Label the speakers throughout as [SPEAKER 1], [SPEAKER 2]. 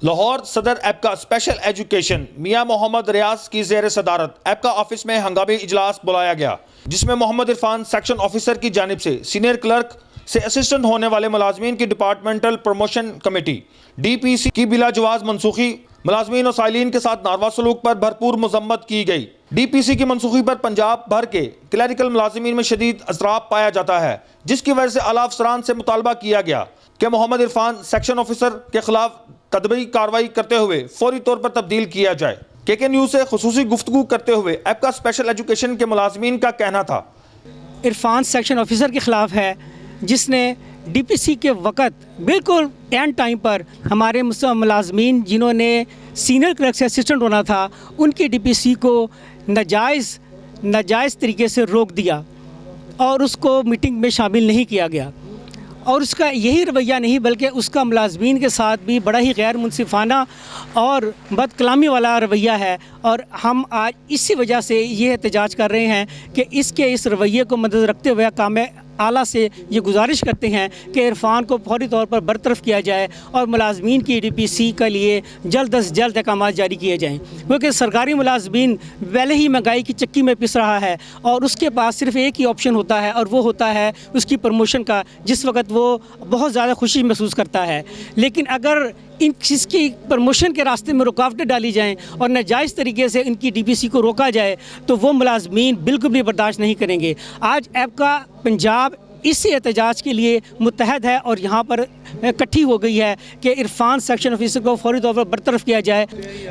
[SPEAKER 1] लाहौर सदर एपका special education मियां मोहम्मद रियाज की ज़ेर सदारत एपका ऑफिस में हंगामी इजलास बुलाया गया, जिसमें मोहम्मद इरफान सेक्शन ऑफिसर की जानिब से सीनियर क्लर्क से असिस्टेंट होने वाले मुलाजमीन की डिपार्टमेंटल प्रमोशन कमेटी DPC की बिला जवाज मनसूखी, मुलाजमीन और साइलिन के साथ नारवा सलूक पर भरपूर मजम्मत की गई। DPC की मनसूखी पर पंजाब भर के क्लरिकल मुलाजमीन में शदीद अज़राब पाया जाता है, जिसकी वजह से आला अफसरान से मुतालबा किया गया कि मोहम्मद इरफान सेक्शन ऑफिसर के खिलाफ तदबीरी कार्रवाई करते हुए फौरी तौर पर तब्दील किया जाए। KK न्यूज़ से खुसूसी गुफ्तगू करते हुए एपका स्पेशल एजुकेशन के मुलाजमीन का कहना था,
[SPEAKER 2] इरफान सेक्शन ऑफिसर के ख़िलाफ़ है, जिसने DPC के वक़्त बिल्कुल एंड टाइम पर हमारे मुलाजमीन जिन्होंने सीनियर क्लर्क से असिस्टेंट होना था, उनकी DPC को नाजायज़ तरीके से रोक दिया और उसको मीटिंग में शामिल नहीं किया गया। और उसका यही रवैया नहीं बल्कि उसका मुलाजमीन के साथ भी बड़ा ही गैर मुनसिफाना और बदकलामी वाला रवैया है। और हम आज इसी वजह से ये एहतजाज कर रहे हैं कि इस रवैये को मद्देनज़र रखते हुए काम आला से ये गुजारिश करते हैं कि इरफान को फौरी तौर पर बरतरफ़ किया जाए और मुलाजमीन की DPC के लिए जल्द अज़ जल्द अहकाम जारी किए जाएँ, क्योंकि सरकारी मुलाजमीन पहले ही महंगाई की चक्की में पिस रहा है और उसके पास सिर्फ एक ही ऑप्शन होता है और वो होता है उसकी प्रमोशन का, जिस वक्त वो बहुत ज़्यादा खुशी महसूस करता है। लेकिन अगर इसकी प्रमोशन के रास्ते में रुकावटें डाली जाएँ और नाजायज़ तरीके से इनकी DPC को रोका जाए तो वो मुलाजमीन बिल्कुल भी बर्दाश्त नहीं करेंगे। आज एपका पंजाब इसी एहतजाज के लिए मुत्तहद है और यहाँ पर इकट्ठी हो गई है कि इरफान सेक्शन ऑफिसर को फौरी तौर पर बरतरफ़ किया जाए।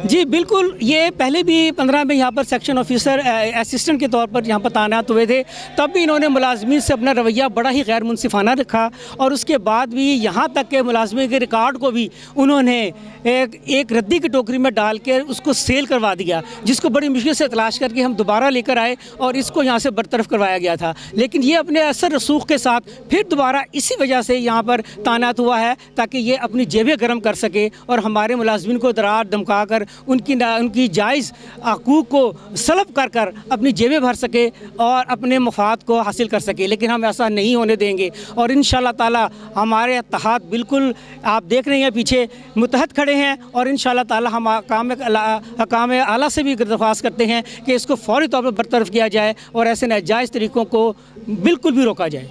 [SPEAKER 2] जी बिल्कुल, ये पहले भी 15 में यहाँ पर सेक्शन ऑफिसर असिस्टेंट के तौर पर यहाँ पर तैनात हुए थे, तब भी इन्होंने मुलाजमीन से अपना रवैया बड़ा ही गैर मुनसिफाना रखा और उसके बाद भी यहाँ तक के मुलाजमीन के रिकॉर्ड को भी उन्होंने एक रद्दी की टोकरी में डाल के उसको सेल करवा दिया, जिसको बड़ी मुश्किल से तलाश करके हम दोबारा लेकर आए और इसको यहाँ से बरतरफ़ करवाया गया था। लेकिन ये अपने असर रसूख के साथ फिर दोबारा इसी वजह से यहाँ पर तैनात हुआ है ताकि ये अपनी जेबें गर्म कर सके और हमारे मुलाजमीन को डरा धमका कर उनकी जायज़ हकूक़ को सलब कर कर अपनी जेबें भर सके और अपने मफाद को हासिल कर सके। लेकिन हम ऐसा नहीं होने देंगे और इंशाअल्लाह ताला हमारे इत्तेहाद बिल्कुल आप देख रहे हैं पीछे मुतहद खड़े हैं और इंशाअल्लाह ताला हम हकाम आला से भी दरख्वास्त करते हैं कि इसको फौरी तौर पर बरतरफ़ किया जाए और ऐसे नाजायज़ तरीक़ों को बिल्कुल भी रोका जाए।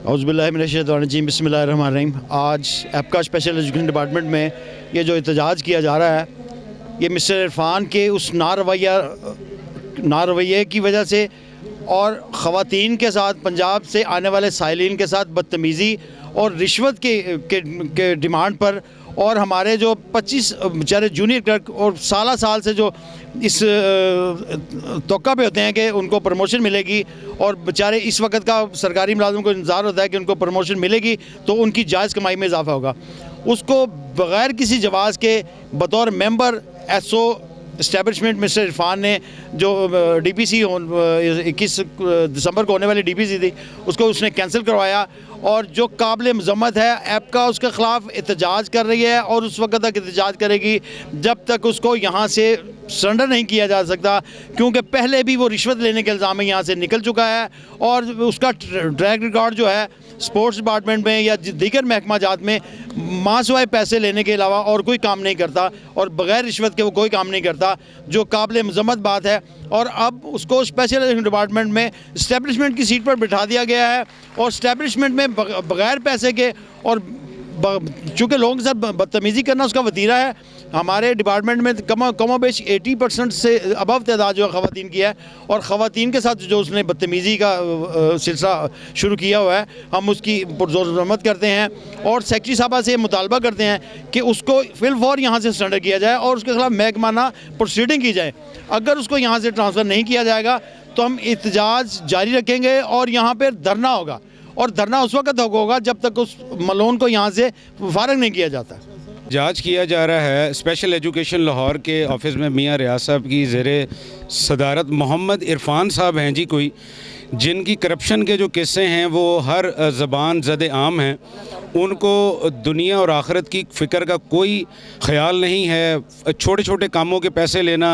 [SPEAKER 3] औज़ुबिल्लाहिमिनश्शैतानिर्रजीम, बिस्मिल्लाहिर्रहमानिर्रहीम। आज एपका स्पेशल एजुकेशन डिपार्टमेंट में ये जो एहतजाज किया जा रहा है, ये मिस्टर इरफान के उस नारवैये की वजह से और ख़वातीन के साथ पंजाब से आने वाले साइलिन के साथ बदतमीज़ी और रिश्वत के डिमांड पर और हमारे जो 25 बेचारे जूनियर क्लर्क और साल से जो इस तोक़ा पे होते हैं कि उनको प्रमोशन मिलेगी और बेचारे इस वक्त का सरकारी मुलाज़िम को इंतज़ार होता है कि उनको प्रमोशन मिलेगी तो उनकी जायज़ कमाई में इजाफ़ा होगा, उसको बग़ैर किसी जवाज़ के बतौर member SO establishment mister Irfan ने जो DPC 21 दिसंबर को होने वाली DPC थी उसको उसने कैंसिल करवाया और जो काबिल मज़म्मत है एपका उसके ख़िलाफ़ एहतजाज कर रही है और उस वक्त तक एहतजाज करेगी जब तक उसको यहाँ से सरेंडर नहीं किया जा सकता, क्योंकि पहले भी वो रिश्वत लेने के इल्ज़ाम में यहाँ से निकल चुका है और उसका ट्रैक रिकॉर्ड जो है स्पोर्ट्स डिपार्टमेंट में या दीगर महकमा जात में मासवाए पैसे लेने के अलावा और कोई काम नहीं करता और बग़ैर रिश्वत के वो कोई काम नहीं करता, जो काबिल मज़म्मत बात है। और अब उसको स्पेशल एजुकेशन डिपार्टमेंट में इस्टेब्लिशमेंट की सीट पर बिठा दिया गया है और इस्टेब्लिशमेंट में बग़ैर पैसे के और चूँकि लोगों के साथ बदतमीज़ी करना उसका वतीरा है। हमारे डिपार्टमेंट में कमोबेश 80% से अबव तादाद जो ख़वातीन की है और ख़वातीन के साथ जो उसने बदतमीज़ी का सिलसिला शुरू किया हुआ है, हम उसकी पुरज़ोर मरम्मत करते हैं और सेक्रेटरी साहबा से मुतालबा करते हैं कि उसको फिलफौर यहाँ से सरेंडर किया जाए और उसके खिलाफ महकमाना प्रोसीडिंग की जाए। अगर उसको यहाँ से ट्रांसफ़र नहीं किया जाएगा तो हम एहतजाज जारी रखेंगे और यहाँ पर धरना होगा और धरना उस वक्त होगा जब तक उस मलोन को यहाँ से फारग नहीं किया जाता।
[SPEAKER 4] जांच किया जा रहा है स्पेशल एजुकेशन लाहौर के ऑफिस में मियां रियाज साहब की ज़ेरे सदारत मोहम्मद इरफान साहब हैं जी, कोई जिनकी करप्शन के जो किस्से हैं वो हर ज़बान ज़द आम हैं, उनको दुनिया और आखिरत की फ़िक्र का कोई ख्याल नहीं है। छोटे छोटे कामों के पैसे लेना,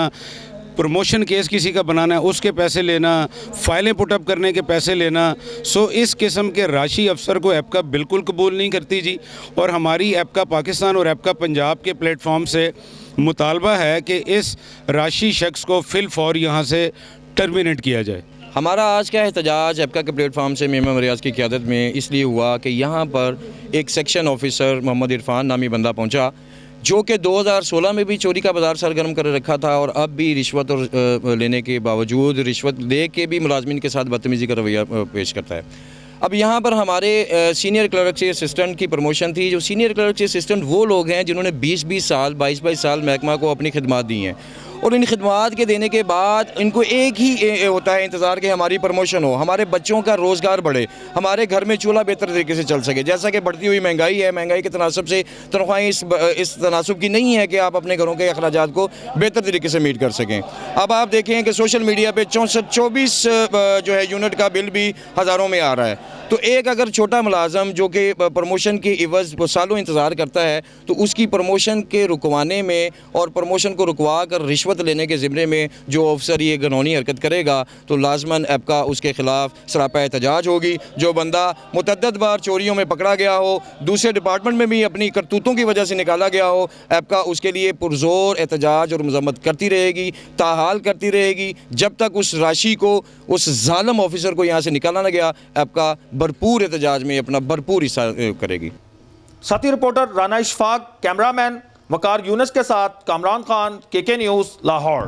[SPEAKER 4] प्रमोशन केस किसी का बनाना है उसके पैसे लेना, फाइलें पुटअप करने के पैसे लेना। सो इस किस्म के राशि अफसर को एपका बिल्कुल कबूल नहीं करती जी। और हमारी एपका पाकिस्तान और एपका पंजाब के प्लेटफॉर्म से मुतालबा है कि इस राशि शख्स को फिल फौर यहाँ से टर्मिनेट किया जाए।
[SPEAKER 5] हमारा आज का एहतजाज एपका के प्लेटफॉर्म से मियां रियाज की क़यादत में इसलिए हुआ कि यहाँ पर एक सेक्शन ऑफिसर मोहम्मद इरफान नामी बंदा पहुँचा, जो कि 2016 में भी चोरी का बाज़ार सरगर्म कर रखा था और अब भी रिश्वत और लेने के बावजूद रिश्वत ले के भी मुलाजमीन के साथ बदतमीज़ी का रवैया पेश करता है। अब यहाँ पर हमारे सीनियर क्लर्क से असिस्टेंट की प्रमोशन थी। जो सीनियर क्लर्क से असिस्टेंट वो लोग हैं जिन्होंने 20-20 साल 22-22 साल महकमा को अपनी खिदमात दी हैं और इन खिदमात के देने के बाद इनको एक ही होता है इंतज़ार कि हमारी प्रमोशन हो, हमारे बच्चों का रोज़गार बढ़े, हमारे घर में चूल्हा बेहतर तरीके से चल सके। जैसा कि बढ़ती हुई महंगाई है, महंगाई के तनासब से तनख्वाहें इस तनासब की नहीं है कि आप अपने घरों के अखराजात को बेहतर तरीके से मीट कर सकें। अब आप देखें कि सोशल मीडिया पर 24 जो है यूनिट का बिल भी हज़ारों में आ रहा है। तो एक अगर छोटा मुलाजम जो कि प्रमोशन के इवज़ वो सालों इंतज़ार करता है तो उसकी प्रमोशन के रुकवाने में और प्रमोशन को रुकवा कर रिश्वत लेने के ज़िम्मे में जो अफसर ये घिनौनी हरकत करेगा तो लाजमन एपका उसके ख़िलाफ़ सरापा एहतजाज होगी। जो बंदा मुतअद्दिद बार चोरियों में पकड़ा गया हो, दूसरे डिपार्टमेंट में भी अपनी करतूतों की वजह से निकाला गया हो, एपका उसके लिए पुरज़ोर एहतजाज और मज़म्मत करती रहेगी, ताहाल करती रहेगी जब तक उस राशि को, उस ज़ालिम ऑफिसर को यहाँ से निकाला ना गया। एपका भरपूर एहतजाज में अपना भरपूर हिस्सा करेगी।
[SPEAKER 1] साथी रिपोर्टर राना इशफाक, कैमरामैन वकार यूनुस के साथ कामरान खान, KK न्यूज़, लाहौर।